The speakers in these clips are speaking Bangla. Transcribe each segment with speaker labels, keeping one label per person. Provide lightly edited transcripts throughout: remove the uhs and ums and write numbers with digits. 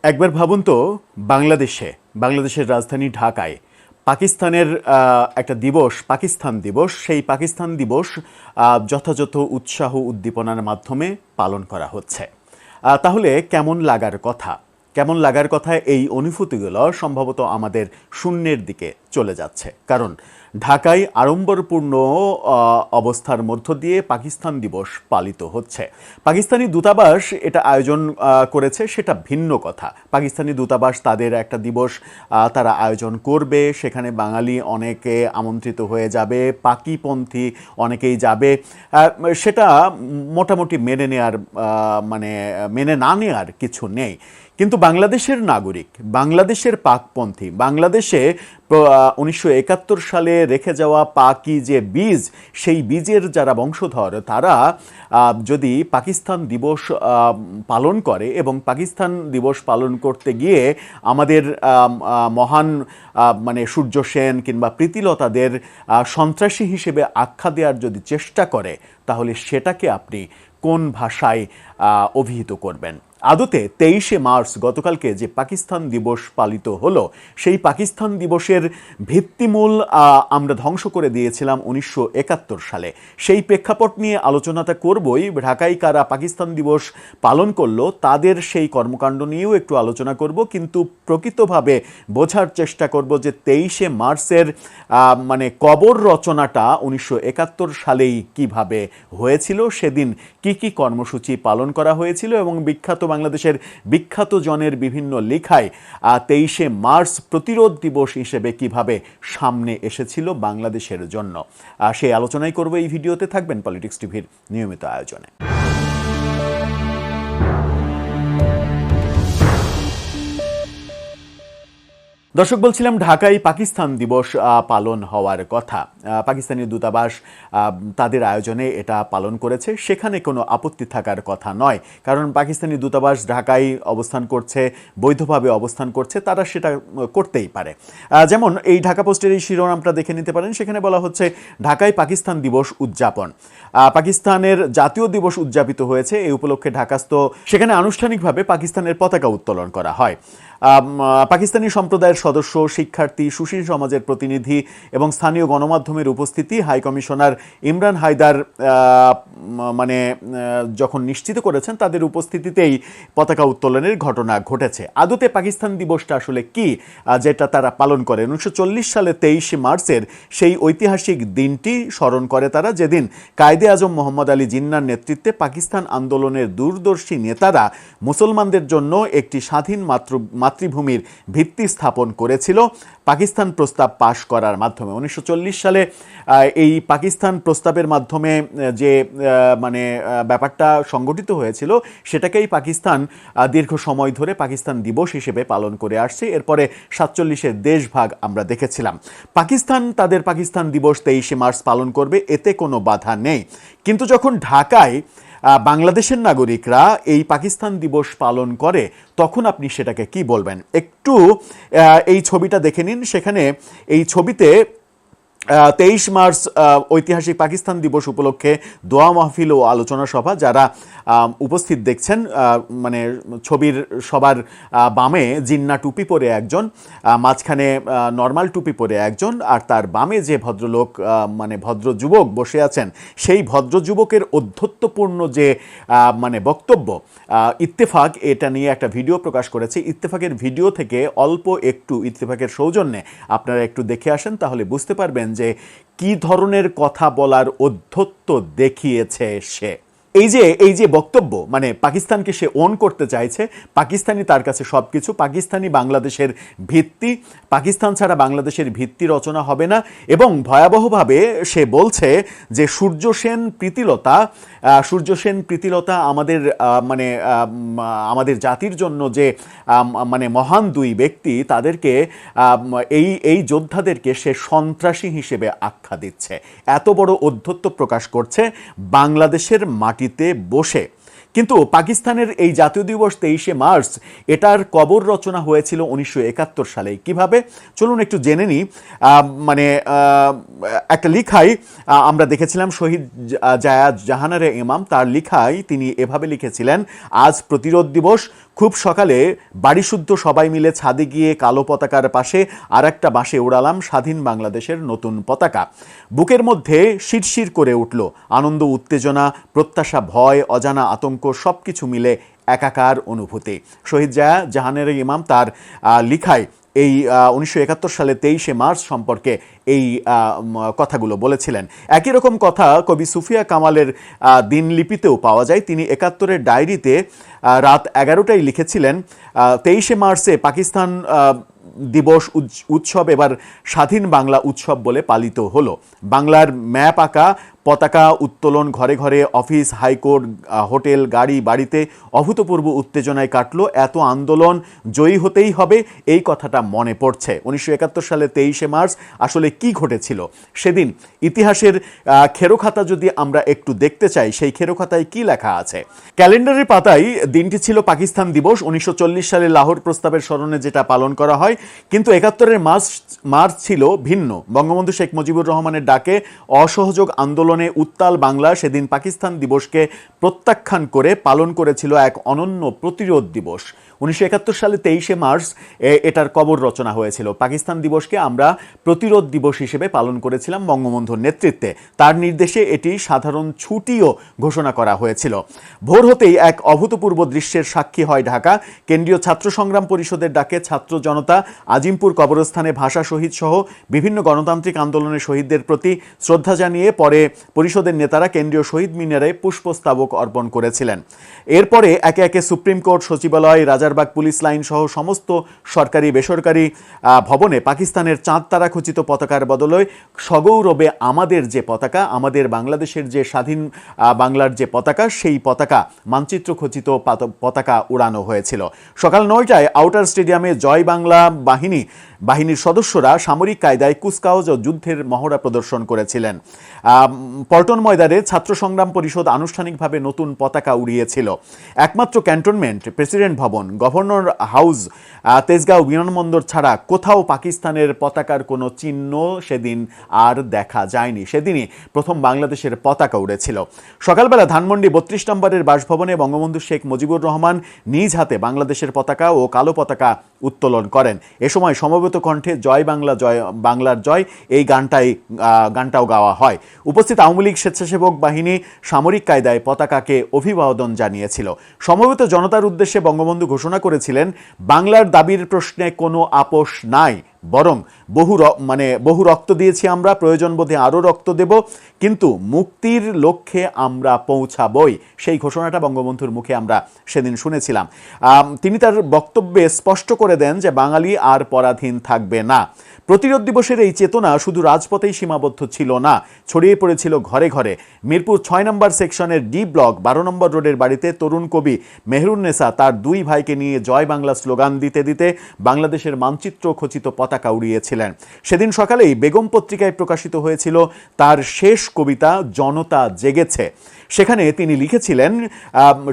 Speaker 1: একবার ভাবুন তো, বাংলাদেশের রাজধানী ঢাকায় পাকিস্তানের একটা দিবস, পাকিস্তান দিবস, সেই পাকিস্তান দিবস যথাযথ উৎসাহ উদ্দীপনার মাধ্যমে পালন করা হচ্ছে। তাহলে কেমন লাগার কথা এই অনুভূতিগুলো সম্ভবত আমাদের শূন্যের দিকে চলে যাচ্ছে। কারণ ঢাকায় আড়ম্বরপূর্ণ অবস্থার মধ্য দিয়ে পাকিস্তান দিবস পালিত হচ্ছে। পাকিস্তানি দূতাবাস এটা আয়োজন করেছে, সেটা ভিন্ন কথা। পাকিস্তানি দূতাবাস তাদের একটা দিবস তারা আয়োজন করবে, সেখানে বাঙালি অনেকে আমন্ত্রিত হয়ে যাবে, পাকিপন্থী অনেকেই যাবে, সেটা মোটামুটি মেনে না নেওয়ার কিছু নেই। কিন্তু বাংলাদেশের নাগরিক, বাংলাদেশের পাকপন্থী, বাংলাদেশে 1971 সালে রেখে যাওয়া পাকি যে বীজ, সেই বীজের যারা বংশধর, তারা যদি পাকিস্তান দিবস পালন করে এবং পাকিস্তান দিবস পালন করতে গিয়ে আমাদের মহান সূর্য সেন কিংবা প্রীতিলতাদের সন্ত্রাসী হিসেবে আখ্যা দেওয়ার যদি চেষ্টা করে, তাহলে সেটাকে আপনি কোন ভাষায় অভিহিত করবেন? আদতে 23শে মার্চ গতকালকে যে পাকিস্তান দিবস পালিত হলো, সেই পাকিস্তান দিবসের ভিত্তিমূল আমরা ধ্বংস করে দিয়েছিলাম 1971 সালে। সেই প্রেক্ষাপট নিয়ে আলোচনাটা করবই। ঢাকায় কারা পাকিস্তান দিবস পালন করলো, তাদের সেই কর্মকাণ্ড নিয়েও একটু আলোচনা করব, কিন্তু প্রকৃতভাবে বোঝার চেষ্টা করব যে 23শে মার্চের কবর রচনাটা 1971 সালেই কিভাবে হয়েছিল, সেদিন কি কর্মসূচি পালন করা হয়েছিল এবং বাংলাদেশের বিখ্যাত জনের বিভিন্ন লেখায় 23শে মার্চ প্রতিরোধ দিবস হিসেবে কিভাবে সামনে এসেছিল বাংলাদেশের জন্য। সেই আলোচনাই করব এই ভিডিওতে। থাকবেন পলিটিক্স টিভির নিয়মিত আয়োজনে। দর্শক, বলছিলাম ঢাকায় পাকিস্তান দিবস পালন হওয়ার কথা। পাকিস্তানি দূতাবাস তাদের আয়োজনে এটা পালন করেছে, সেখানে কোনো আপত্তি থাকার কথা নয়। কারণ পাকিস্তানি দূতাবাস ঢাকায় অবস্থান করছে, বৈধভাবে অবস্থান করছে, তারা সেটা করতেই পারে। যেমন এই ঢাকা পোস্টের এই শিরোনামটা দেখে নিতে পারেন, সেখানে বলা হচ্ছে ঢাকায় পাকিস্তান দিবস উদযাপন। পাকিস্তানের জাতীয় দিবস উদযাপিত হয়েছে, এই উপলক্ষে ঢাকাস্থ সেখানে আনুষ্ঠানিকভাবে পাকিস্তানের পতাকা উত্তোলন করা হয়। পাকিস্তানি সম্প্রদায়ের সদস্য, শিক্ষার্থী, সুশীল সমাজের প্রতিনিধি এবং স্থানীয় গণমাধ্যমের উপস্থিতি হাই কমিশনার ইমরান হায়দার যখন নিশ্চিত করেছেন, তাদের উপস্থিতিতেই পতাকা উত্তোলনের ঘটনা ঘটেছে। আদতে পাকিস্তান দিবসটা আসলে কি, যেটা তারা পালন করে? 1940 সালে 23শে মার্চের সেই ঐতিহাসিক দিনটি স্মরণ করে তারা, যেদিন কায়েদে আজম মোহাম্মদ আলী জিন্নার নেতৃত্বে পাকিস্তান আন্দোলনের দূরদর্শী নেতারা মুসলমানদের জন্য একটি স্বাধীন মাতৃভূমির ভিত্তি স্থাপন করেছিল পাকিস্তান প্রস্তাব পাশ করার মাধ্যমে। 1940 সালে এই পাকিস্তান প্রস্তাবের মাধ্যমে যে ব্যাপারটা সংগঠিত হয়েছিল, সেটাকেই পাকিস্তান দীর্ঘ সময় ধরে পাকিস্তান দিবস হিসেবে পালন করে আসছে। এরপরে 47-এর দেশভাগ আমরা দেখেছিলাম। পাকিস্তান তাদের পাকিস্তান দিবস 23শে মার্চ পালন করবে, এতে কোনো বাধা নেই। কিন্তু যখন ঢাকায় বাংলাদেশের নাগরিকরা এই পাকিস্তান দিবস পালন করে, তখন আপনি সেটাকে কি বলবেন? একটু এই ছবিটা দেখে নিন। সেখানে এই ছবিতে 23 মার্চ ঐতিহাসিক পাকিস্তান দিবস উপলক্ষে দোয়া মাহফিল ও আলোচনা সভা, যারা উপস্থিত দেখছেন, ছবির সবার বামে জিন্না টুপি পরে একজন, মাঝখানে নর্মাল টুপি পরে একজন, আর তার বামে যে ভদ্রলোক ভদ্র যুবক বসে আছেন, সেই ভদ্র যুবকের অধ্যত্বপূর্ণ যে বক্তব্য। ইত্তেফাক এটা নিয়ে একটা ভিডিও প্রকাশ করেছে। ইত্তেফাকের ভিডিও থেকে অল্প একটু, ইত্তেফাকের সৌজন্যে আপনারা একটু দেখে আসেন, তাহলে বুঝতে পারবেন যে কি ধরনের কথা বলার অধ্যত্ব দেখিয়েছে সে। এই যে বক্তব্য, পাকিস্তানকে সে ওন করতে চাইছে, পাকিস্তানি তার কাছে সবকিছু, পাকিস্তানি বাংলাদেশের ভিত্তি, পাকিস্তান ছাড়া বাংলাদেশের ভিত্তি রচনা হবে না। এবং ভয়াবহভাবে সে বলছে যে সূর্য সেন প্রীতিলতা আমাদের জাতির জন্য যে মহান দুই ব্যক্তি, তাদেরকে এই যোদ্ধাদেরকে সে সন্ত্রাসী হিসেবে আখ্যা দিচ্ছে। এত বড় অধ্যত্ব প্রকাশ করছে বাংলাদেশের মাটিতে বসে। কিন্তু পাকিস্তানের এই জাতীয় দিবস 23শে মার্চ এটার কবর রচনা হয়েছিল 1971 সালে। কিভাবে চলুন একটু জেনে নিই। মানে একটা লিখাই আমরা দেখেছিলাম, শহীদ জাহানারা ইমাম তার লিখায় তিনি এভাবে লিখেছিলেন, আজ প্রতিরোধ দিবস। খুব সকালে বাড়িশুদ্ধ সবাই মিলে ছাদে গিয়ে কালো পতাকার পাশে আর একটা বাঁশে উড়ালাম স্বাধীন বাংলাদেশের নতুন পতাকা। বুকের মধ্যে শিরশির করে উঠল আনন্দ, উত্তেজনা, প্রত্যাশা, ভয়, অজানা আতঙ্ক, সব কিছু মিলে একাকার অনুভূতি। শহীদ জাহানারা ইমাম তার লিখায় এই 1971 সালে 23শে মার্চ সম্পর্কে এই কথাগুলো বলেছিলেন। একই রকম কথা কবি সুফিয়া কামালের দিনলিপিতেও পাওয়া যায়। তিনি 71-এর ডায়েরিতে রাত 11টায় লিখেছিলেন, 23শে মার্চে পাকিস্তান দিবস উৎসব এবার স্বাধীন বাংলা উৎসব বলে পালিত হলো। বাংলার ম্যাপ আঁকা, পতাকা উত্তোলন, ঘরে ঘরে, অফিস, হাইকোর্ট, হোটেল, গাড়ি, বাড়িতে অভূতপূর্ব উত্তেজনায় কাটলো। এত আন্দোলন, জয়ী হতেই হবে, এই কথাটা মনে পড়ছে। 1971 সালে 23শে মার্চ আসলে কি ঘটেছিল সেদিন? ইতিহাসের খেরোখাতা যদি আমরা একটু দেখতে চাই, সেই খেরোখাতায় কি লেখা আছে? ক্যালেন্ডারের পাতায় দিনটি ছিল পাকিস্তান দিবস। 1940 সালে লাহোর প্রস্তাবের স্মরণে যেটা পালন করা হয়, কিন্তু 71-এর মার্চ ছিল ভিন্ন। বঙ্গবন্ধু শেখ মুজিবুর রহমানের ডাকে অসহযোগ আন্দোলনে উত্তাল বাংলা সেদিন পাকিস্তান দিবসকে প্রত্যাখ্যান করে পালন করেছিল এক অনন্য প্রতিরোধ দিবস। 1971 সালে 23শে মার্চ এটার কবর রচনা হয়েছিল। পাকিস্তান দিবসকে আমরা প্রতিরোধ দিবস হিসেবে পালন করেছিলাম বঙ্গবন্ধুর নেতৃত্বে। তার নির্দেশে এটি সাধারণ ছুটিও ঘোষণা করা হয়েছিল। ভোর হতেই এক অভূতপূর্ব দৃশ্যের সাক্ষী হয় ঢাকা। কেন্দ্রীয় ছাত্র সংগ্রাম পরিষদের ডাকে ছাত্র জনতা আজিমপুর কবরস্থানে ভাষা শহীদ সহ বিভিন্ন গণতান্ত্রিক আন্দোলনের শহীদদের প্রতি শ্রদ্ধা জানিয়ে পরে পরিষদের নেতারা কেন্দ্রীয় শহীদ মিনারে পুষ্পস্তবক অর্পণ করেছিলেন। এরপরে একে একে সুপ্রিম কোর্ট, সচিবালয়, রাজারবাগ পুলিশ লাইন সহ সমস্ত সরকারি বেসরকারি ভবনে পাকিস্তানের চাঁদ তারা খচিত পতাকার বদলে সগৌরবে আমাদের যে পতাকা, আমাদের বাংলাদেশের যে স্বাধীন বাংলার যে পতাকা, সেই পতাকা মানচিত্র খচিত পতাকা উড়ানো হয়েছিল। সকাল 9টায় আউটার স্টেডিয়ামে জয় বাংলা বাহিনীর সদস্যরা সামরিক কায়দায় কুচকাওয়াজ ও যুদ্ধের মহড়া প্রদর্শন করেছিলেন। পল্টন ময়দানে ছাত্র সংগ্রাম পরিষদ আনুষ্ঠানিকভাবে নতুন পতাকা উড়িয়েছিল। একমাত্র ক্যান্টনমেন্ট, প্রেসিডেন্ট ভবন, গভর্নর হাউস, তেজগাঁও বিমানবন্দর ছাড়া কোথাও পাকিস্তানের পতাকার কোনো চিহ্ন সেদিন আর দেখা যায়নি। সেদিনই প্রথম বাংলাদেশের পতাকা উড়েছিল। সকালবেলা ধানমন্ডি 32 নম্বরের বাসভবনে বঙ্গবন্ধু শেখ মুজিবুর রহমান নিজ হাতে বাংলাদেশের পতাকা ও কালো পতাকা উত্তোলন করেন। এ সময় সমবেত কণ্ঠে জয় বাংলা, জয় বাংলার জয় এই গানটাও গাওয়া হয়। উপস্থিত আওয়ামী লীগ স্বেচ্ছাসেবক বাহিনী সামরিক কায়দায় পতাকাকে অভিবাদন জানিয়েছিল। সমবেত জনতার উদ্দেশ্যে বঙ্গবন্ধু ঘোষণা করেছিলেন, বাংলার দাবির প্রশ্নে কোনো আপোষ নাই, বরং বহু রক্ত দিয়েছি আমরা, প্রয়োজন বোধে আরও রক্ত দেব, কিন্তু মুক্তির লক্ষ্যে আমরা পৌঁছাবই। সেই ঘোষণাটা বঙ্গবন্ধুর মুখে আমরা সেদিন শুনেছিলাম। তিনি তার বক্তব্যে স্পষ্ট করে দেন যে বাঙালি আর পরাধীন থাকবে না। প্রতিরোধ দিবসের এই চেতনা শুধু রাজপথেই সীমাবদ্ধ ছিল না, ছড়িয়ে পড়েছিল ঘরে ঘরে। মিরপুর 6 নম্বর সেকশনের ডি ব্লক 12 নম্বর রোডের বাড়িতে তরুণ কবি মেহরুন্নেসা তার 2 ভাইকে নিয়ে জয় বাংলা স্লোগান দিতে দিতে বাংলাদেশের মানচিত্র খচিত পতাকা উড়িয়েছিলেন। সেদিন সকালেই বেগম পত্রিকায় প্রকাশিত হয়েছিল তার শেষ কবিতা জনতা জেগেছে। সেখানে তিনি লিখেছিলেন,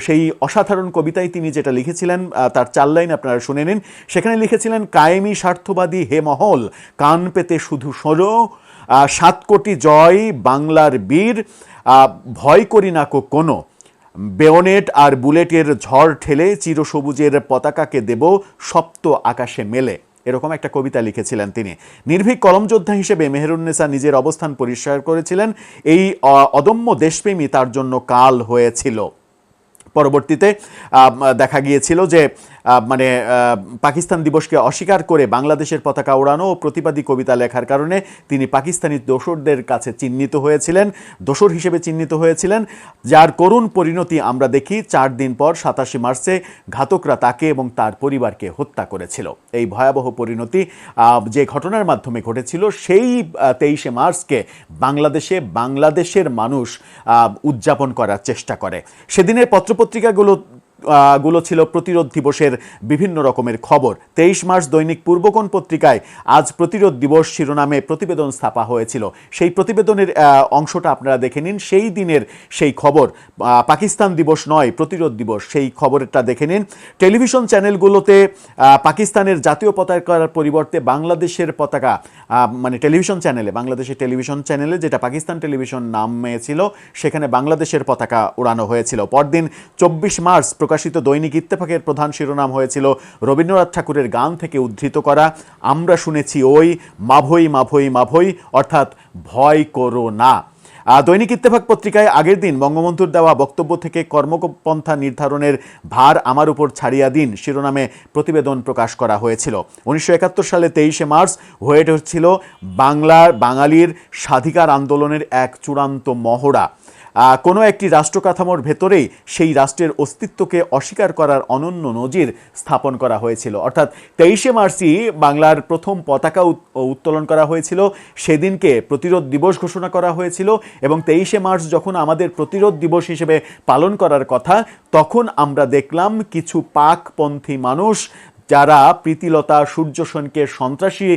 Speaker 1: সেই অসাধারণ কবিতায় তিনি যেটা লিখেছিলেন তার 4 লাইন আপনারা শুনে নিন। সেখানে লিখেছিলেন, কায়েমি স্বার্থবাদী হে মহল, কান পেতে শুধু শোনো, 7 কোটি জয় বাংলার বীর, ভয় করি না কোনো, বেয়নেট আর বুলেটের ঝড় ঠেলে চিরসবুজের পতাকাকে দেব সপ্ত আকাশে মেলে। এরকম একটা কবিতা লিখেছিলেন তিনি। নির্ভীক কলমযোদ্ধা হিসেবে মেহরুন্নেসা নিজের অবস্থান পরিষ্কার করেছিলেন। এই অদম্য দেশপ্রেমী তার জন্য কাল হয়েছিল। পরবর্তীতে দেখা গিয়েছিল যে পাকিস্তান দিবসকে অস্বীকার করে বাংলাদেশের পতাকা ওড়ানো ও প্রতিবাদী কবিতা লেখার কারণে তিনি পাকিস্তানি দোসরদের কাছে দোসর হিসেবে চিহ্নিত হয়েছিলেন, যার করুণ পরিণতি আমরা দেখি 4 দিন পর 27 মার্চে ঘাতকরা তাকে এবং তার পরিবারকে হত্যা করেছিল। এই ভয়াবহ পরিণতি যে ঘটনার মাধ্যমে ঘটেছিল, সেই 23শে মার্চকে বাংলাদেশের মানুষ উদযাপন করার চেষ্টা করে। সেদিনের পত্রপত্রিকাগুলো গুলো ছিল প্রতিরোধ দিবসের বিভিন্ন রকমের খবর। 23 মার্চ দৈনিক পূর্বকোণ পত্রিকায় আজ প্রতিরোধ দিবস শিরোনামে প্রতিবেদন ছাপা হয়েছিল। সেই প্রতিবেদনের অংশটা আপনারা দেখে নিন। সেই দিনের সেই খবর, পাকিস্তান দিবস নয় প্রতিরোধ দিবস, সেই খবরটা দেখে নিন। টেলিভিশন চ্যানেলগুলোতে পাকিস্তানের জাতীয় পতাকার পরিবর্তে বাংলাদেশের পতাকা, মানে টেলিভিশন চ্যানেলে, বাংলাদেশের টেলিভিশন চ্যানেলে যেটা পাকিস্তান টেলিভিশন নামে ছিল, সেখানে বাংলাদেশের পতাকা উড়ানো হয়েছিল। পরদিন 24 মার্চ প্রকাশিত দৈনিক ইত্তেফাকের প্রধান শিরোনাম হয়েছিল রবীন্দ্রনাথ ঠাকুরের গান থেকে উদ্ধৃত করা, আমরা শুনেছি ওই মাভৈ মাভৈ মাভৈ, অর্থাৎ ভয় করো না। দৈনিক ইত্তেফাক পত্রিকায় আগের দিন বঙ্গবন্ধুর দেওয়া বক্তব্য থেকে কর্মপন্থা নির্ধারণের ভার আমার উপর ছাড়িয়া দিন শিরোনামে প্রতিবেদন প্রকাশ করা হয়েছিল। 1971 সালে 23শে মার্চ হয়ে উঠেছিল বাঙালির স্বাধিকার আন্দোলনের এক চূড়ান্ত মহড়া। কোনো একটি রাষ্ট্র কাঠামোর ভেতরেই সেই রাষ্ট্রের অস্তিত্বকে অস্বীকার করার অনন্য নজির স্থাপন করা হয়েছিল। অর্থাৎ 23শে মার্চই বাংলার প্রথম পতাকা উত্তোলন করা হয়েছিল, সেদিনকে প্রতিরোধ দিবস ঘোষণা করা হয়েছিল, এবং 23শে মার্চ যখন আমাদের প্রতিরোধ দিবস হিসেবে পালন করার কথা, তখন আমরা দেখলাম কিছু পাকপন্থী মানুষ যারা প্রীতিলতা সূর্য সেনকে সন্ত্রাসী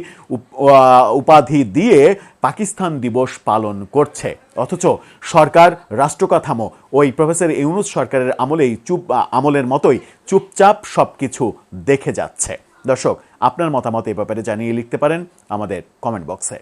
Speaker 1: উপাধি দিয়ে পাকিস্তান দিবস পালন করছে। অথচ সরকার, রাষ্ট্রকাঠামো ওই প্রফেসর ইউনূস সরকারের আমলের মতোই চুপচাপ সবকিছু দেখে যাচ্ছে। দর্শক, আপনার মতামত এই ব্যাপারে জানিয়ে লিখতে পারেন আমাদের কমেন্ট বক্সে।